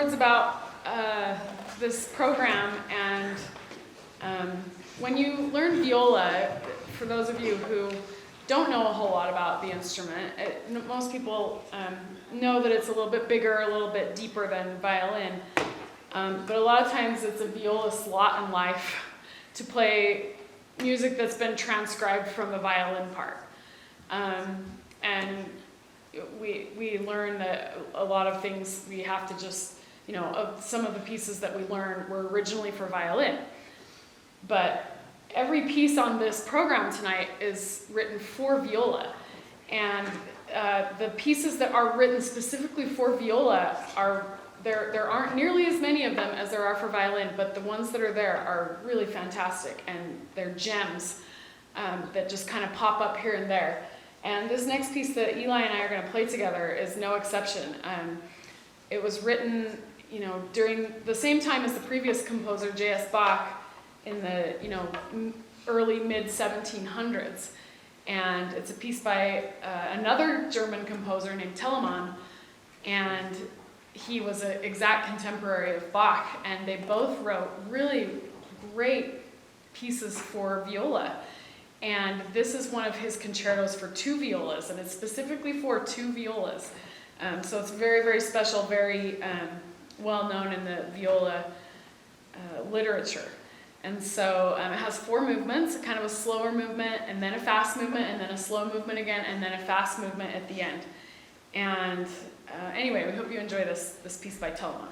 words about this program. And when you learn viola, for those of you who don't know a whole lot about the instrument, most people know that it's a little bit bigger, a little bit deeper than violin. But a lot of times it's a violist's lot in life to play music that's been transcribed from the violin part. And we learn that a lot of things we have to just, some of the pieces that we learn were originally for violin. But every piece on this program tonight is written for viola. And the pieces that are written specifically for viola there aren't nearly as many of them as there are for violin, but the ones that are there are really fantastic, and they're gems that just kind of pop up here and there. And this next piece that Eli and I are going to play together is no exception. It was written, during the same time as the previous composer, J.S. Bach, in the, early mid-1700s. And it's a piece by another German composer named Telemann, and he was an exact contemporary of Bach, and they both wrote really great pieces for viola. And this is one of his concertos for two violas, and it's specifically for two violas. So it's very, very special, very well known in the viola literature. And so it has four movements, kind of a slower movement, and then a fast movement, and then a slow movement again, and then a fast movement at the end. And anyway, we hope you enjoy this piece by Telemann.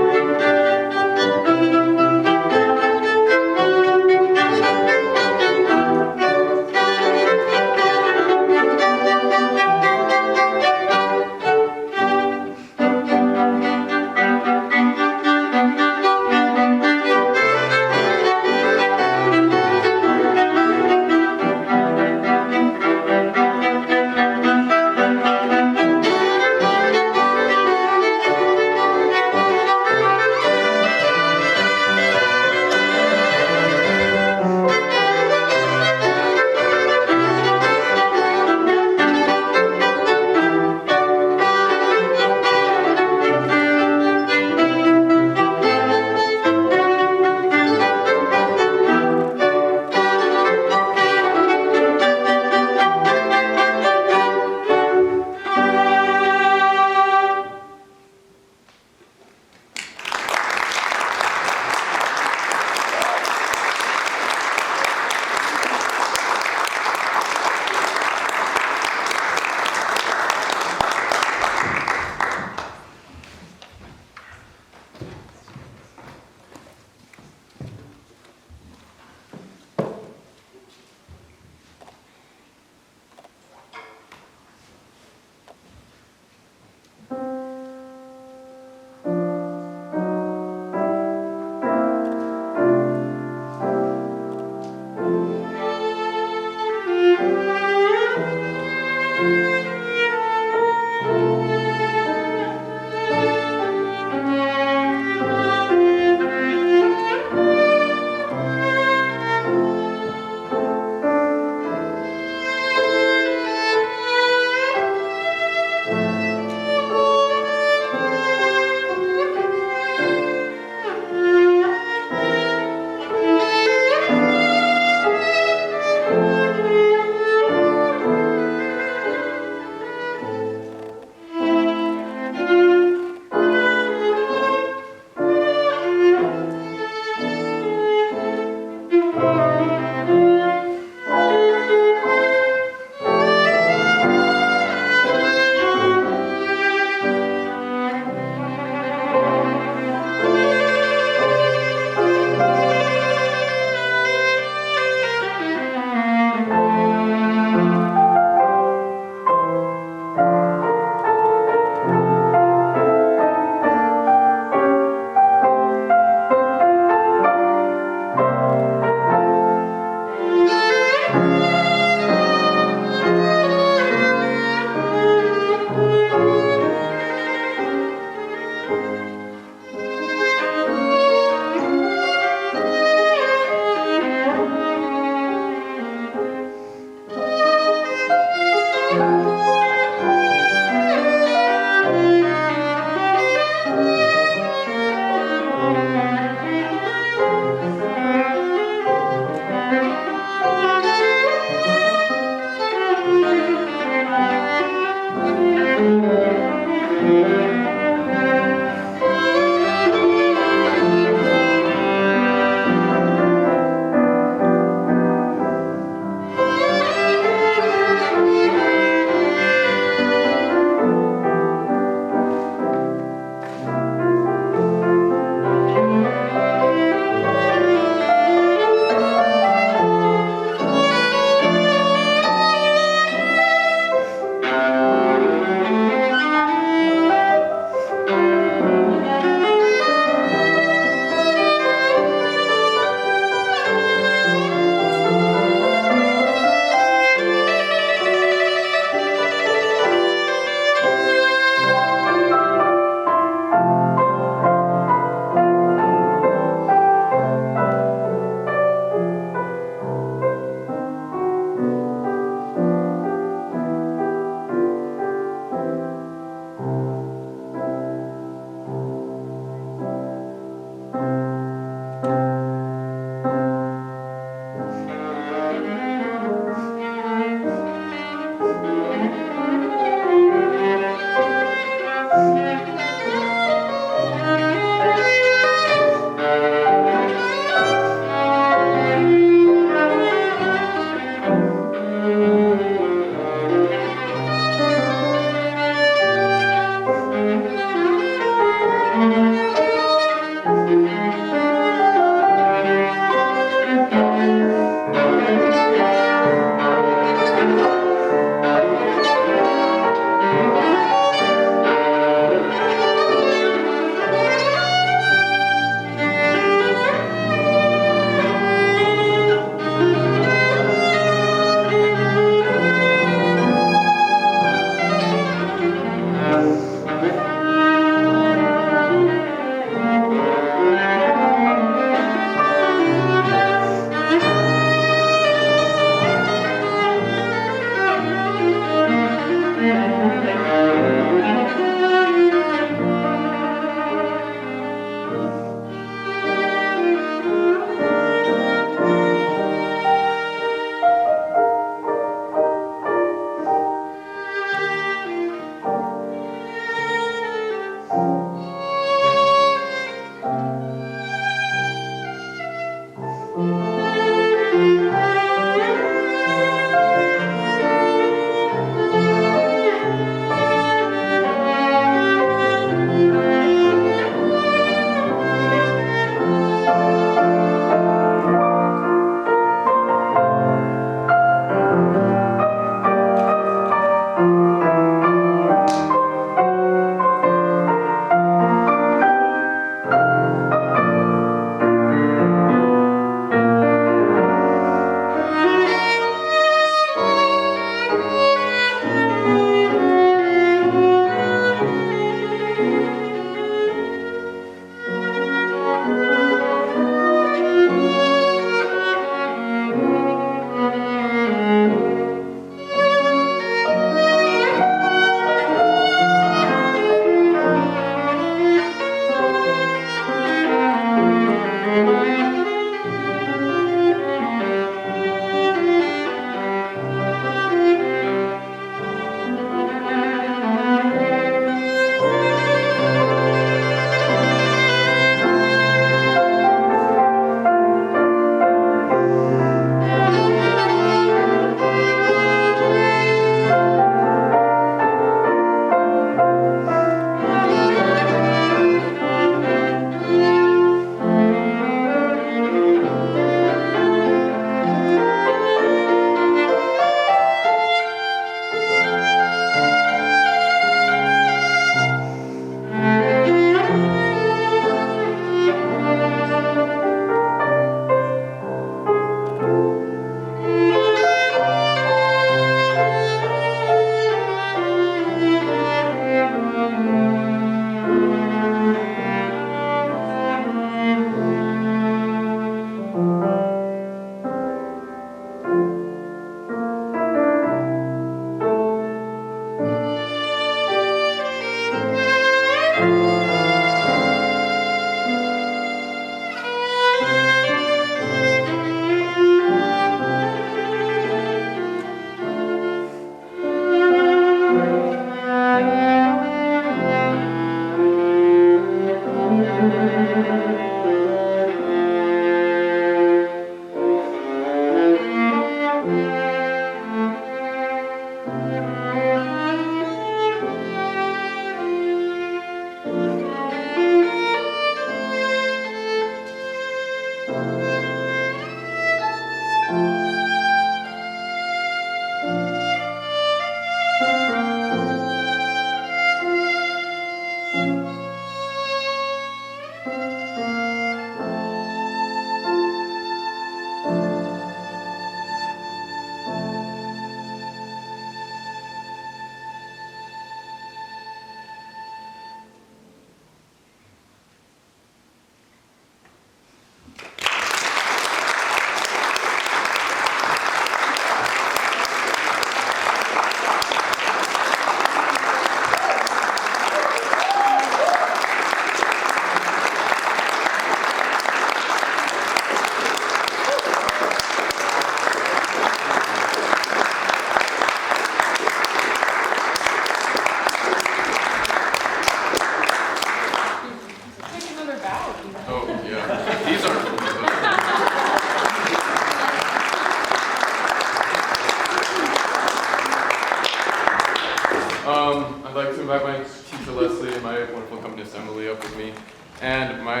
I'd like to invite my teacher Leslie and my wonderful accompanist Emily up with me. And my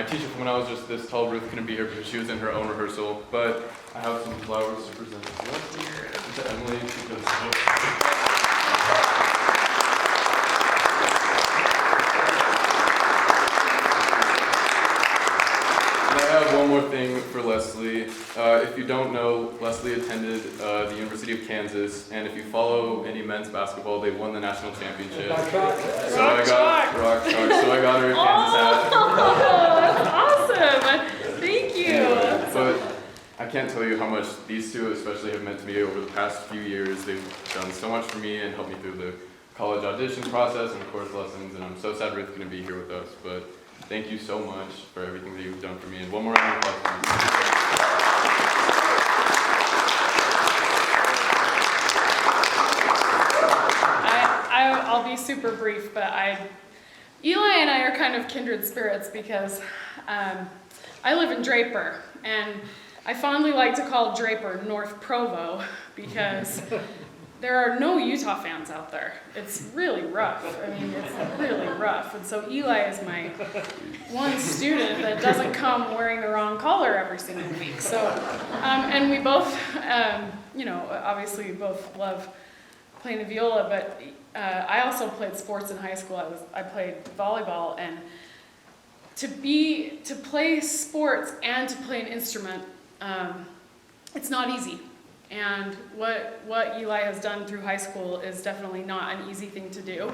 teacher from when I was just this tall, Ruth, couldn't be here because she was in her own rehearsal. But I have some flowers to present to Leslie and to Emily because. I have one more thing for Leslie. If you don't know, Leslie attended the University of Kansas, and if you follow any men's basketball, they won the national championship. So I got her a Kansas hat. Oh, that's awesome! Thank you. But I can't tell you how much these two especially have meant to me over the past few years. They've done so much for me and helped me through the college audition process and course lessons, and I'm so sad Ruth couldn't be here with us, but thank you so much for everything that you've done for me. And one more round of applause, please. I'll be super brief, but Eli and I are kind of kindred spirits because I live in Draper, and I fondly like to call Draper North Provo because there are no Utah fans out there. It's really rough. I mean, it's really rough. And so Eli is my one student that doesn't come wearing the wrong color every single week. So, and we both, obviously we both love playing the viola, but I also played sports in high school. I played volleyball, and to play sports and to play an instrument, it's not easy. And what Eli has done through high school is definitely not an easy thing to do.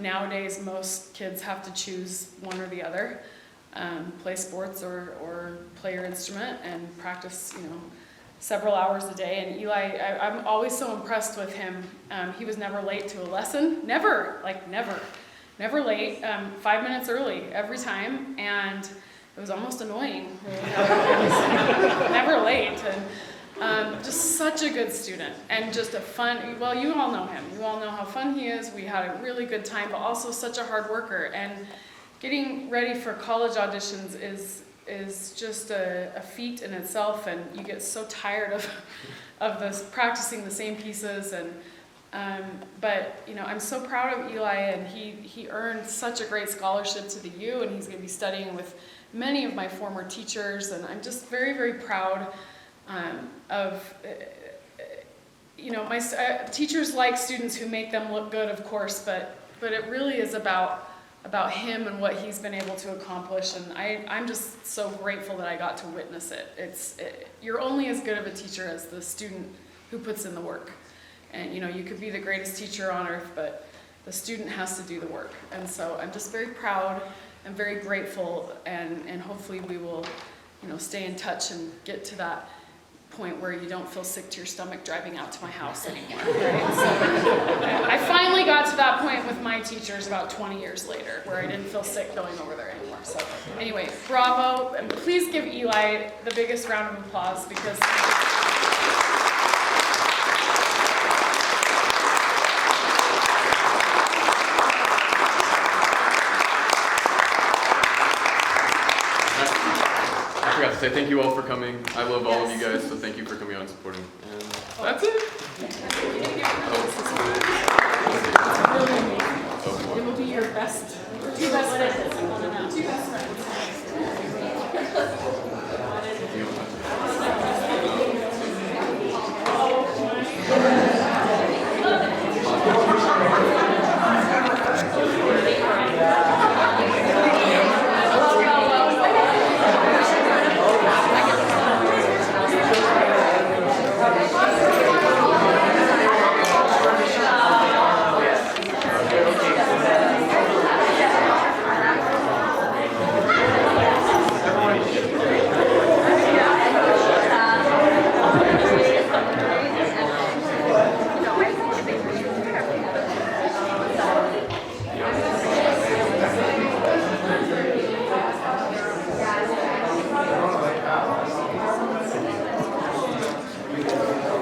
Nowadays, most kids have to choose one or the other, play sports or play your instrument and practice, several hours a day. And Eli, I'm always so impressed with him. He was never late to a lesson, never late, 5 minutes early every time, and it was almost annoying. Never late. And just such a good student, and just a fun, well, you all know him. You all know how fun he is. We had a really good time, but also such a hard worker. And getting ready for college auditions is just a feat in itself, and you get so tired of this practicing the same pieces. And but I'm so proud of Eli, and he earned such a great scholarship to the U, and he's going to be studying with many of my former teachers, and I'm just very, very proud of my teachers like students who make them look good, of course, but it really is about him and what he's been able to accomplish, and I'm just so grateful that I got to witness it. You're only as good of a teacher as the student who puts in the work, and you could be the greatest teacher on earth, but the student has to do the work. And so I'm just very proud and very grateful, and hopefully we will stay in touch and get to that point where you don't feel sick to your stomach driving out to my house anymore. Right? So I finally got to that point with my teachers about 20 years later, where I didn't feel sick going over there anymore. So anyway, bravo, and please give Eli the biggest round of applause because I forgot to say thank you all for coming. I love all of you guys, so thank you for coming out and supporting. And that's it. It will be your two best friends.